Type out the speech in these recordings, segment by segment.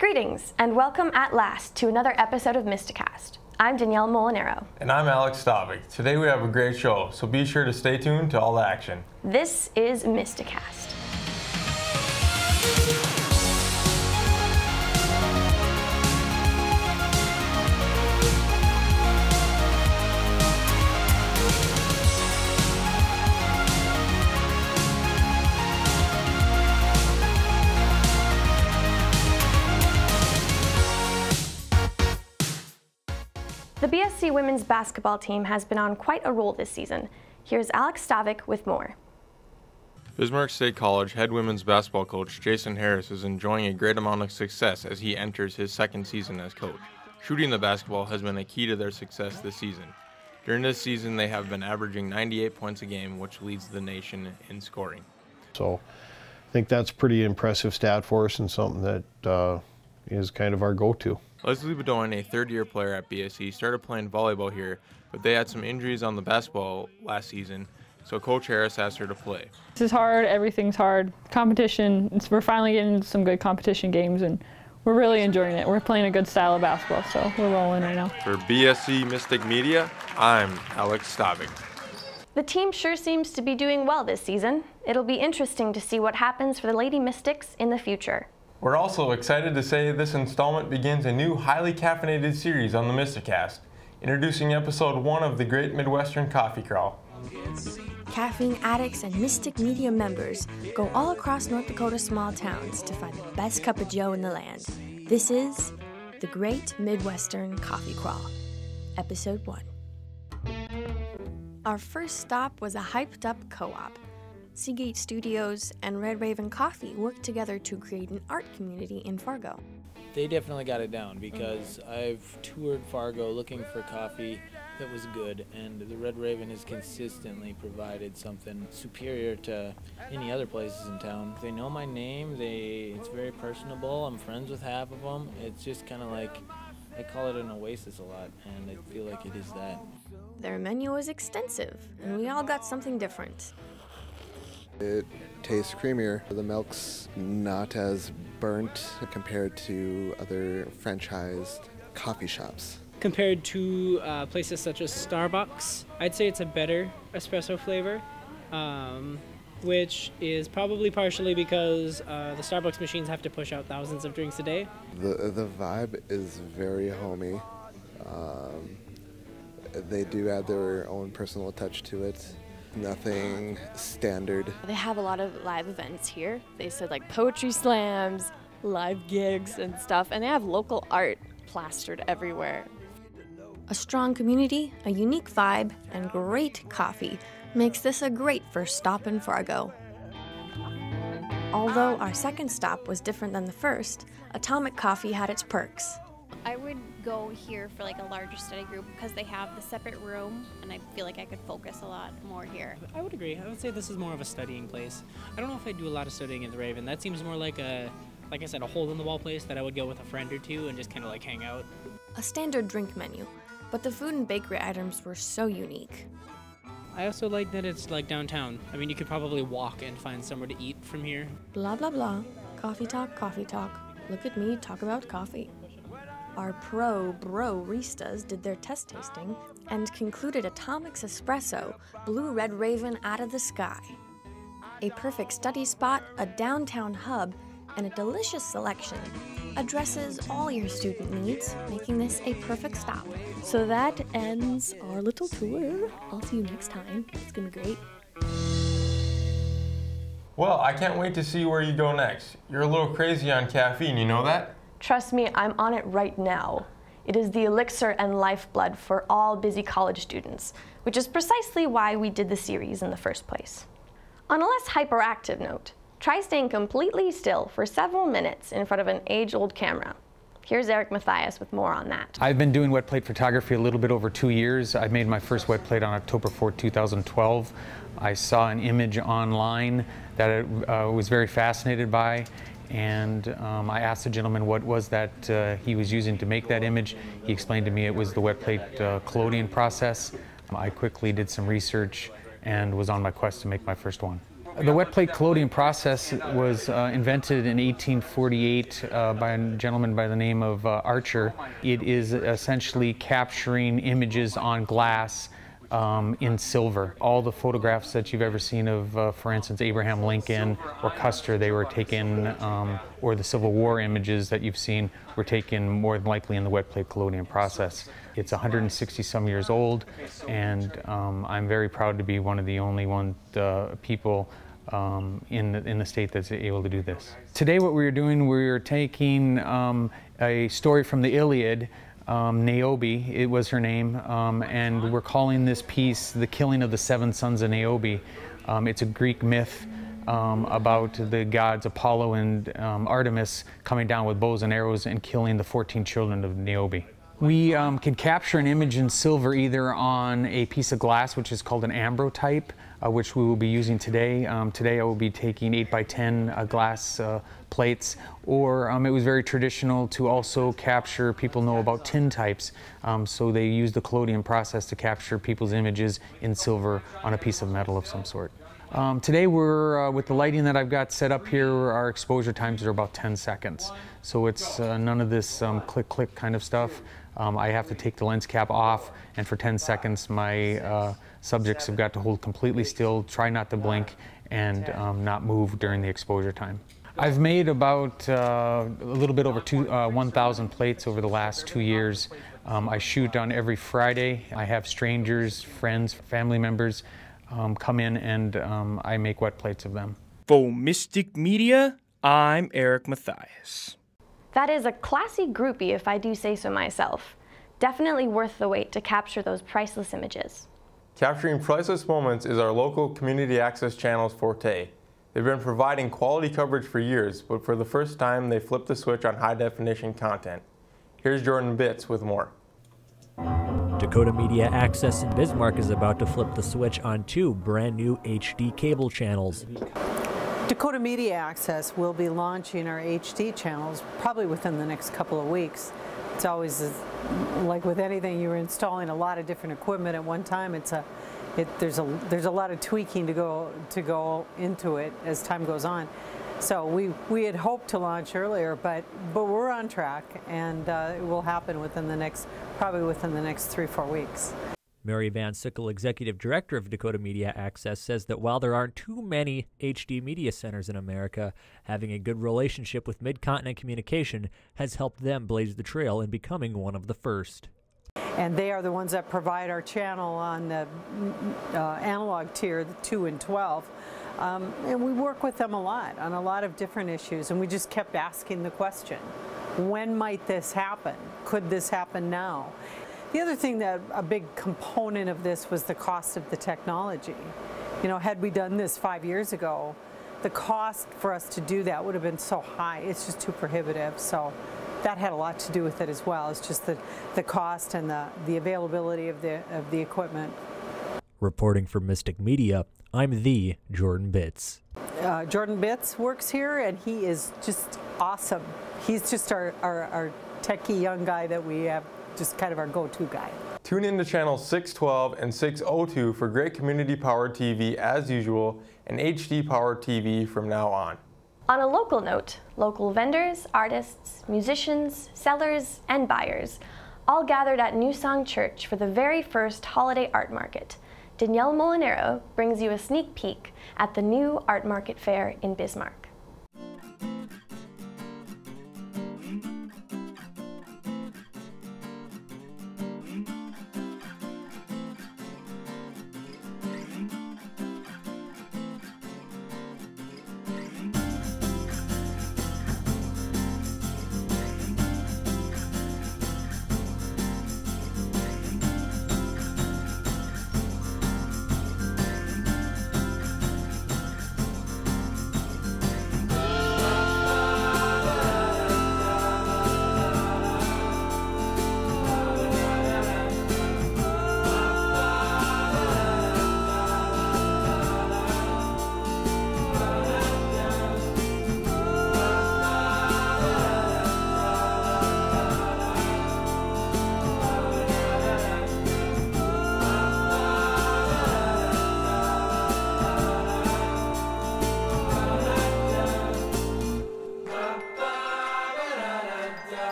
Greetings, and welcome at last to another episode of MystiCast. I'm Danielle Molinaro. And I'm Alex Stavik. Today we have a great show, so be sure to stay tuned to all the action. This is MystiCast. The BSC Women's Basketball team has been on quite a roll this season. Here's Alex Stavik with more. Bismarck State College head women's basketball coach Jason Harris is enjoying a great amount of success as he enters his second season as coach. Shooting the basketball has been a key to their success this season. During this season, they have been averaging 98 points a game, which leads the nation in scoring. So I think that's a pretty impressive stat for us and something that is kind of our go-to. Leslie Bedoin, a third-year player at BSC, started playing volleyball here, but they had some injuries on the basketball last season, so Coach Harris asked her to play. This is hard, everything's hard. Competition, we're finally getting into some good competition games, and we're really enjoying it. We're playing a good style of basketball, so we're rolling right now. For BSC Mystic Media, I'm Alex Stavik. The team sure seems to be doing well this season. It'll be interesting to see what happens for the Lady Mystics in the future. We're also excited to say this installment begins a new highly caffeinated series on the MystiCast, introducing episode 1 of the Great Midwestern Coffee Crawl. Caffeine addicts and Mystic Media members go all across North Dakota's small towns to find the best cup of joe in the land. This is the Great Midwestern Coffee Crawl, episode 1. Our first stop was a hyped-up co-op. Seagate Studios and Red Raven Coffee worked together to create an art community in Fargo. They definitely got it down because I've toured Fargo looking for coffee that was good, and the Red Raven has consistently provided something superior to any other places in town. They know my name, it's very personable, I'm friends with half of them. It's just kind of like, I call it an oasis a lot, and I feel like it is that. Their menu was extensive, and we all got something different. It tastes creamier. The milk's not as burnt compared to other franchised coffee shops. Compared to places such as Starbucks, I'd say it's a better espresso flavor, which is probably partially because the Starbucks machines have to push out thousands of drinks a day. The vibe is very homey. They do add their own personal touch to it. Nothing standard. They have a lot of live events here. They said like poetry slams, live gigs and stuff, and they have local art plastered everywhere. A strong community, a unique vibe, and great coffee makes this a great first stop in Fargo. Although our second stop was different than the first, Atomic Coffee had its perks. I would go here for like a larger study group because they have the separate room and I feel like I could focus a lot more here. I would agree. I would say this is more of a studying place. I don't know if I do a lot of studying at the Raven. That seems more like like I said, a hole-in-the-wall place that I would go with a friend or two and just kind of like hang out. A standard drink menu, but the food and bakery items were so unique. I also like that it's like downtown. I mean, you could probably walk and find somewhere to eat from here. Blah, blah, blah. Coffee talk, coffee talk. Look at me talk about coffee. Our bro-ristas did their test tasting and concluded Atomic's espresso blew Red Raven out of the sky. A perfect study spot, a downtown hub, and a delicious selection addresses all your student needs, making this a perfect stop. So that ends our little tour. I'll see you next time. It's gonna be great. Well, I can't wait to see where you go next. You're a little crazy on caffeine, you know that? Trust me, I'm on it right now. It is the elixir and lifeblood for all busy college students, which is precisely why we did the series in the first place. On a less hyperactive note, try staying completely still for several minutes in front of an age-old camera. Here's Eric Matthias with more on that. I've been doing wet plate photography a little bit over 2 years. I made my first wet plate on October 4, 2012. I saw an image online that I was very fascinated by, and I asked the gentleman what was that he was using to make that image. He explained to me it was the wet plate collodion process. I quickly did some research and was on my quest to make my first one. The wet plate collodion process was invented in 1848 by a gentleman by the name of Archer. It is essentially capturing images on glass in silver. All the photographs that you've ever seen of, for instance, Abraham Lincoln or Custer, they were taken, or the Civil War images that you've seen were taken more than likely in the wet plate collodion process. It's 160 some years old, and I'm very proud to be one of the only people in the state that's able to do this. Today what we were doing, we were taking a story from the Iliad, Niobe, it was her name, and we're calling this piece The Killing of the Seven Sons of Niobe. It's a Greek myth about the gods Apollo and Artemis coming down with bows and arrows and killing the 14 children of Niobe. We can capture an image in silver either on a piece of glass, which is called an ambrotype, which we will be using today. Today I will be taking 8x10 glass plates, or it was very traditional to also capture, people know about tin types, so they use the collodion process to capture people's images in silver on a piece of metal of some sort. Today we're, with the lighting that I've got set up here, our exposure times are about 10 seconds. So it's none of this click-click kind of stuff. I have to take the lens cap off, and for 10 seconds my subjects have got to hold completely still, try not to blink, and not move during the exposure time. I've made about a little bit over 1,000 plates over the last 2 years. I shoot on every Friday. I have strangers, friends, family members come in, and I make wet plates of them. For Mystic Media, I'm Eric Matthias. That is a classy groupie, if I do say so myself. Definitely worth the wait to capture those priceless images. Capturing priceless moments is our local community access channel's forte. They've been providing quality coverage for years, but for the first time they flipped the switch on high-definition content. Here's Jordan Bitts with more. Dakota Media Access in Bismarck is about to flip the switch on 2 brand new HD cable channels. Dakota Media Access will be launching our HD channels probably within the next couple of weeks. It's always like with anything, you're installing a lot of different equipment at one time. There's a lot of tweaking to go into it as time goes on. So we had hoped to launch earlier, but we're on track, and it will happen probably within the next 3-4 weeks. Mary Van Sickle, Executive Director of Dakota Media Access, says that while there aren't too many HD media centers in America, having a good relationship with Mid-Continent Communication has helped them blaze the trail in becoming one of the first. And they are the ones that provide our channel on the analog tier, the 2 and 12. And we work with them a lot on a lot of different issues, and we just kept asking the question, when might this happen? Could this happen now? The other thing that a big component of this was the cost of the technology. You know, had we done this 5 years ago, the cost for us to do that would have been so high. It's just too prohibitive. So that had a lot to do with it as well. It's just the cost and the availability of the equipment. Reporting for Mystic Media, I'm the Jordan Bitts. Jordan Bitts works here, and he is just awesome. He's just our techie young guy that we have, just kind of our go-to guy. Tune in to channels 612 and 602 for great community-powered TV as usual, and HD-powered TV from now on. On a local note, local vendors, artists, musicians, sellers, and buyers all gathered at New Song Church for the very first holiday art market. Danielle Molinero brings you a sneak peek at the new art market fair in Bismarck.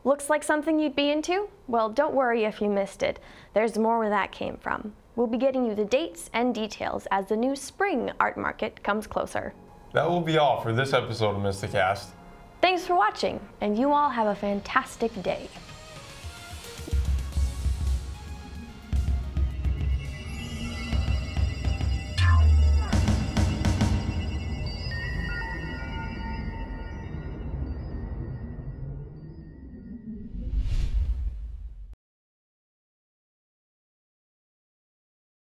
Looks like something you'd be into? Well, don't worry if you missed it. There's more where that came from. We'll be getting you the dates and details as the new spring art market comes closer. That will be all for this episode of MystiCast. Thanks for watching, and you all have a fantastic day.